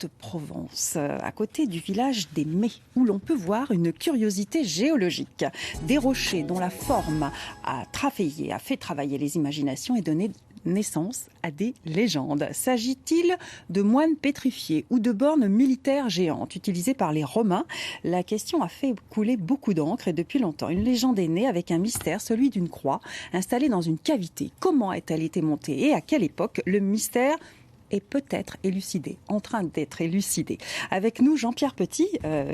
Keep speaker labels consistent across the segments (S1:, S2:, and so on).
S1: Haute-Provence, à côté du village des Mets, où l'on peut voir une curiosité géologique. Des rochers dont la forme a fait travailler les imaginations et donné naissance à des légendes. S'agit-il de moines pétrifiés ou de bornes militaires géantes utilisées par les Romains? La question a fait couler beaucoup d'encre et depuis longtemps, une légende est née avec un mystère, celui d'une croix installée dans une cavité. Comment a-t-elle été montée et à quelle époque? Le mystère est peut-être en train d'être élucidé. Avec nous, Jean-Pierre Petit,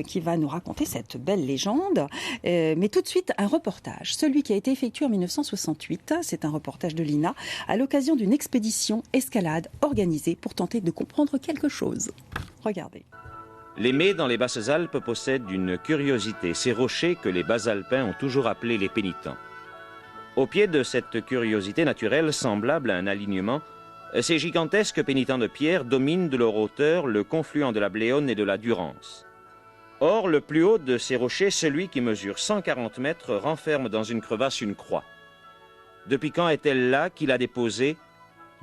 S1: qui va nous raconter cette belle légende. Mais tout de suite, un reportage. Celui qui a été effectué en 1968, c'est un reportage de l'INA, à l'occasion d'une expédition escalade organisée pour tenter de comprendre quelque chose. Regardez.
S2: Les Mets dans les Basses-Alpes possèdent une curiosité, ces rochers que les Basalpins ont toujours appelés les pénitents. Au pied de cette curiosité naturelle semblable à un alignement, ces gigantesques pénitents de pierre dominent de leur hauteur le confluent de la Bléone et de la Durance. Or, le plus haut de ces rochers, celui qui mesure 140 mètres, renferme dans une crevasse une croix. Depuis quand est-elle là, qui l'a déposée?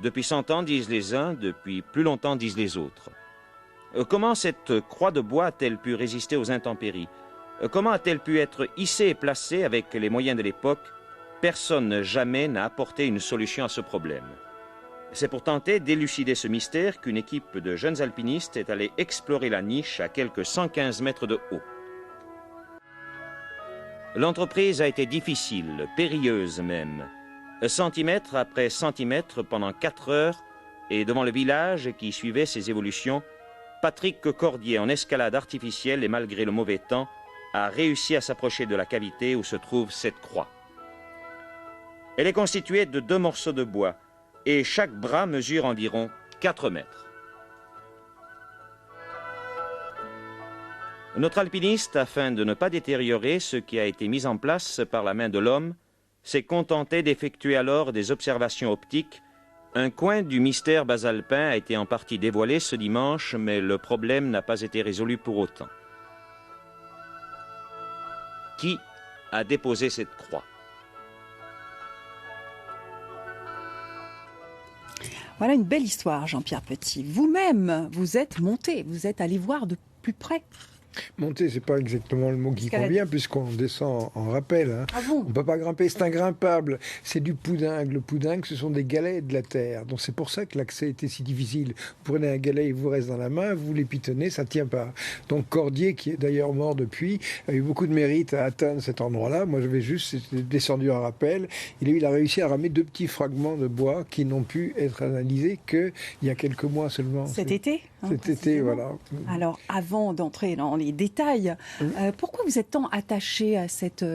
S2: Depuis 100 ans, disent les uns, depuis plus longtemps, disent les autres. Comment cette croix de bois a-t-elle pu résister aux intempéries? Comment a-t-elle pu être hissée et placée avec les moyens de l'époque? Personne jamais n'a apporté une solution à ce problème. C'est pour tenter d'élucider ce mystère qu'une équipe de jeunes alpinistes est allée explorer la niche à quelques 115 mètres de haut. L'entreprise a été difficile, périlleuse même. Centimètre après centimètre pendant 4 heures, et devant le village qui suivait ses évolutions, Patrick Cordier, en escalade artificielle et malgré le mauvais temps, a réussi à s'approcher de la cavité où se trouve cette croix. Elle est constituée de 2 morceaux de bois, et chaque bras mesure environ 4 mètres. Notre alpiniste, afin de ne pas détériorer ce qui a été mis en place par la main de l'homme, s'est contenté d'effectuer alors des observations optiques. Un coin du mystère basalpin a été en partie dévoilé ce dimanche, mais le problème n'a pas été résolu pour autant. Qui a déposé cette croix?
S1: Voilà une belle histoire, Jean-Pierre Petit. Vous-même, vous êtes monté, vous êtes allé voir de plus près.
S3: Monter, c'est pas exactement le mot qui convient, puisqu'on descend en rappel. Hein.
S1: Ah bon?
S3: On ne peut pas grimper, c'est ingrimpable. C'est du poudingue. Le poudingue, ce sont des galets de la terre. Donc c'est pour ça que l'accès était si difficile. Vous prenez un galet, il vous reste dans la main, vous l'épitonnez, ça ne tient pas. Donc Cordier, qui est d'ailleurs mort depuis, a eu beaucoup de mérite à atteindre cet endroit-là. Moi, j'avais juste descendu en rappel. Il a réussi à ramer 2 petits fragments de bois qui n'ont pu être analysés qu'il y a quelques mois seulement.
S1: Cet été?
S3: Cet été, voilà.
S1: Alors, avant d'entrer dans les détails, pourquoi vous êtes tant attaché à cette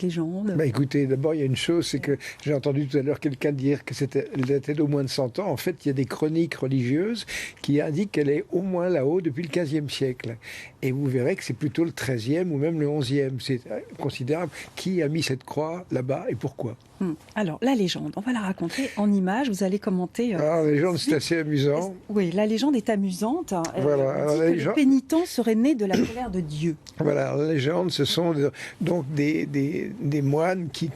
S1: légende?
S3: Écoutez, d'abord, il y a une chose, c'est que j'ai entendu tout à l'heure quelqu'un dire qu'elle datait d'au moins de 100 ans. En fait, il y a des chroniques religieuses qui indiquent qu'elle est au moins là-haut depuis le XVe siècle. Et vous verrez que c'est plutôt le XIIIe ou même le XIe. C'est considérable. Qui a mis cette croix là-bas et pourquoi?
S1: Alors, la légende, on va la raconter en images. Vous allez commenter.
S3: La légende, c'est assez amusant.
S1: Oui, la légende est amusante.
S3: Voilà,
S1: dit que le pénitent serait né de la colère de Dieu.
S3: Voilà, la légende, ce sont donc des moines qui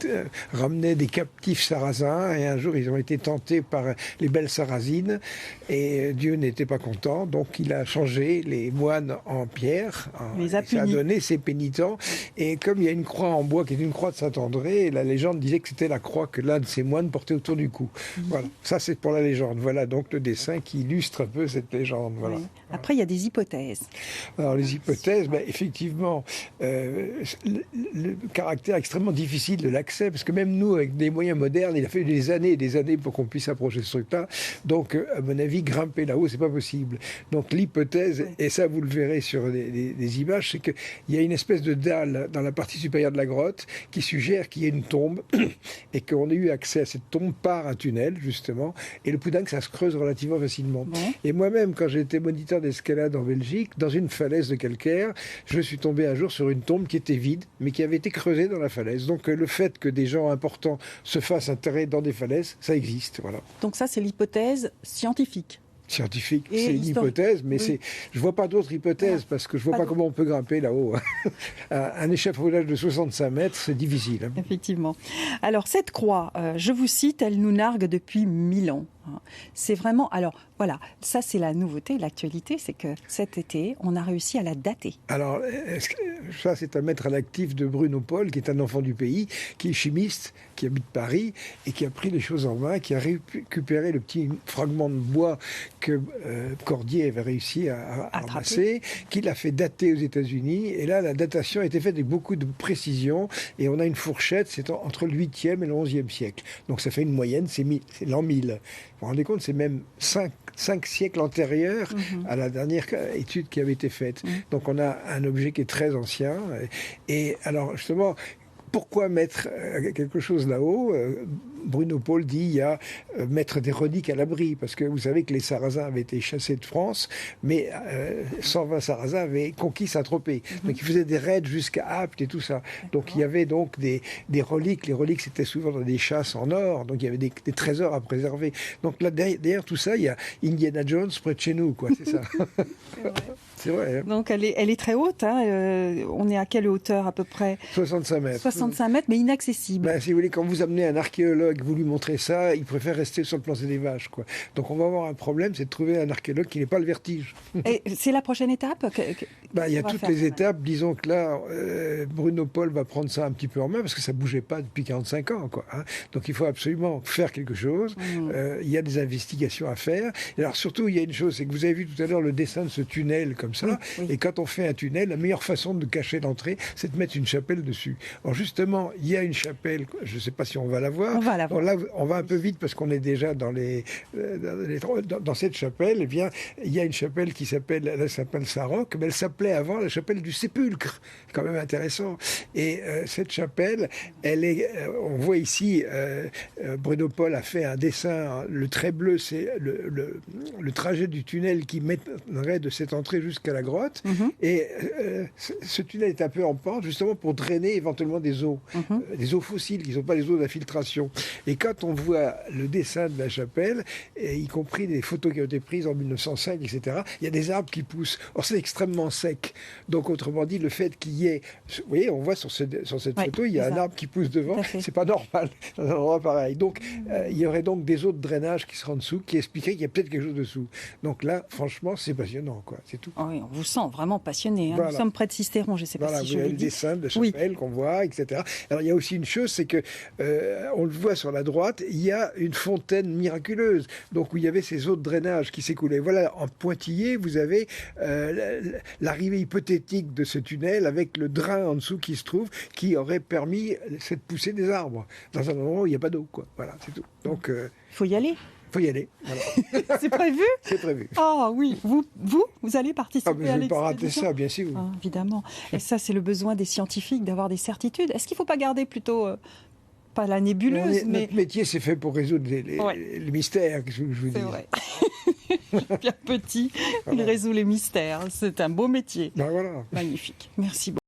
S3: ramenaient des captifs sarrasins. Et un jour, ils ont été tentés par les belles sarrasines. Et Dieu n'était pas content. Donc, il a changé les moines en pierre. Ça a donné ces pénitents. Et comme il y a une croix en bois qui est une croix de Saint-André, la légende disait que c'était la croix que l'un de ces moines portait autour du cou. Voilà, ça c'est pour la légende. Voilà donc le dessin qui illustre un peu cette légende. Voilà.
S1: Oui. Après, il y a des hypothèses.
S3: Alors les hypothèses, effectivement, le caractère extrêmement difficile de l'accès, parce que même nous, avec des moyens modernes, il a fallu des années et des années pour qu'on puisse approcher ce truc-là. Donc, à mon avis, grimper là-haut, c'est pas possible. Donc l'hypothèse, et ça vous le verrez sur des images, c'est qu'il y a une espèce de dalle dans la partie supérieure de la grotte qui suggère qu'il y ait une tombe et qu'on ait eu accès à cette tombe par un tunnel, justement. Et le poudingue, ça se creuse relativement facilement. Ouais. Et moi-même, quand j'étais moniteur d'escalade en Belgique, dans une falaise de calcaire, je suis tombé un jour sur une tombe qui était vide, mais qui avait été creusée dans la falaise. Donc le fait que des gens importants se fassent enterrer dans des falaises, ça existe. Voilà.
S1: Donc ça, c'est l'hypothèse scientifique.
S3: Scientifique, c'est une hypothèse, mais je ne vois pas d'autres hypothèses, parce que je ne vois pas comment on peut grimper là-haut. Un échafaudage de 65 mètres, c'est difficile.
S1: Effectivement. Alors, cette croix, je vous cite, elle nous nargue depuis 1000 ans. C'est vraiment... Alors, voilà, ça c'est la nouveauté, l'actualité, c'est que cet été, on a réussi à la dater.
S3: Alors, ça c'est à mettre à l'actif de Bruno Paul, qui est un enfant du pays, qui est chimiste, qui habite Paris, et qui a pris les choses en main, qui a récupéré le petit fragment de bois que Cordier avait réussi à ramasser, qu'il a fait dater aux États-Unis, et là la datation a été faite avec beaucoup de précision, et on a une fourchette, c'est entre le 8e et le 11e siècle. Donc ça fait une moyenne, c'est l'an 1000. Vous vous rendez compte, c'est même 5 siècles antérieurs à la dernière étude qui avait été faite. Donc on a un objet qui est très ancien. Et alors justement, pourquoi mettre quelque chose là-haut ? Bruno Paul dit il y a mettre des reliques à l'abri, parce que vous savez que les Sarrasins avaient été chassés de France, mais 120 Sarrasins avaient conquis Saint-Tropez. Donc ils faisaient des raids jusqu'à Apt et tout ça. Donc il y avait donc des reliques. Les reliques, c'était souvent dans des chasses en or, donc il y avait des trésors à préserver. Donc là, derrière tout ça, il y a Indiana Jones près de chez nous, quoi. C'est ça. C'est vrai. Hein.
S1: Donc elle est très haute. On est à quelle hauteur à peu près ?
S3: 65 mètres.
S1: 65 mètres, mais inaccessible.
S3: Ben, si vous voulez, quand vous amenez un archéologue, vous lui montrez ça, il préfère rester sur le plancher des vaches, quoi. Donc on va avoir un problème, c'est de trouver un archéologue qui n'ait pas le vertige.
S1: Et c'est la prochaine étape
S3: Il y a toutes les étapes. Disons que là, Bruno Paul va prendre ça un petit peu en main, parce que ça ne bougeait pas depuis 45 ans, quoi. Hein. Donc il faut absolument faire quelque chose. Il y a des investigations à faire. Et alors surtout, il y a une chose, c'est que vous avez vu tout à l'heure le dessin de ce tunnel comme ça. Oui. Et quand on fait un tunnel, la meilleure façon de cacher l'entrée, c'est de mettre une chapelle dessus. Alors justement, il y a une chapelle, je ne sais pas si on va la voir.
S1: On va la voir.
S3: Là, on va un peu vite parce qu'on est déjà dans cette chapelle. Eh bien, il y a une chapelle qui s'appelle la chapelle Saint-Roch, mais elle s'appelait avant la chapelle du Sépulcre. C'est quand même intéressant. Et cette chapelle, on voit ici, Bruno Paul a fait un dessin. Le trait bleu, c'est le trajet du tunnel qui mènerait de cette entrée jusqu'à la grotte. Et ce tunnel est un peu en pente, justement pour drainer éventuellement des eaux fossiles, qui ne sont pas les eaux d'infiltration. Et quand on voit le dessin de la chapelle, y compris des photos qui ont été prises en 1905, etc., il y a des arbres qui poussent. Or, c'est extrêmement sec. Donc, autrement dit, le fait qu'il y ait... Vous voyez, on voit sur cette photo, il y a un arbre qui pousse devant. C'est pas normal dans un endroit pareil. Donc, il y aurait donc des eaux de drainage qui seraient en dessous, qui expliqueraient qu'il y a peut-être quelque chose dessous. Donc là, franchement, c'est passionnant, quoi. C'est tout.
S1: Oui, on vous sent vraiment passionné. Hein. Voilà. Nous sommes près de Sisteron, je ne sais pas si je
S3: vous avez
S1: l'ai
S3: le
S1: dit.
S3: dessin de la chapelle qu'on voit, etc. Alors, il y a aussi une chose, c'est que on le voit sur la droite, il y a une fontaine miraculeuse, donc où il y avait ces eaux de drainage qui s'écoulaient. Voilà, en pointillé, vous avez l'arrivée hypothétique de ce tunnel avec le drain en dessous qui se trouve, qui aurait permis cette poussée des arbres dans un endroit où il n'y a pas d'eau, quoi. Voilà, c'est tout. Donc,
S1: il faut y aller.
S3: Il faut y aller. Voilà.
S1: C'est prévu ?
S3: C'est prévu.
S1: Ah oui, vous allez participer à l'expédition.
S3: Je ne vais pas rater ça, bien sûr.
S1: Ah, évidemment. Et ça, c'est le besoin des scientifiques d'avoir des certitudes. Est-ce qu'il ne faut pas garder plutôt... pas la nébuleuse, mais...
S3: Notre métier, c'est fait pour résoudre les mystères, que je vous dis.
S1: C'est vrai. Pierre Petit, il résout les mystères. C'est un beau métier.
S3: Ben voilà.
S1: Magnifique. Merci beaucoup.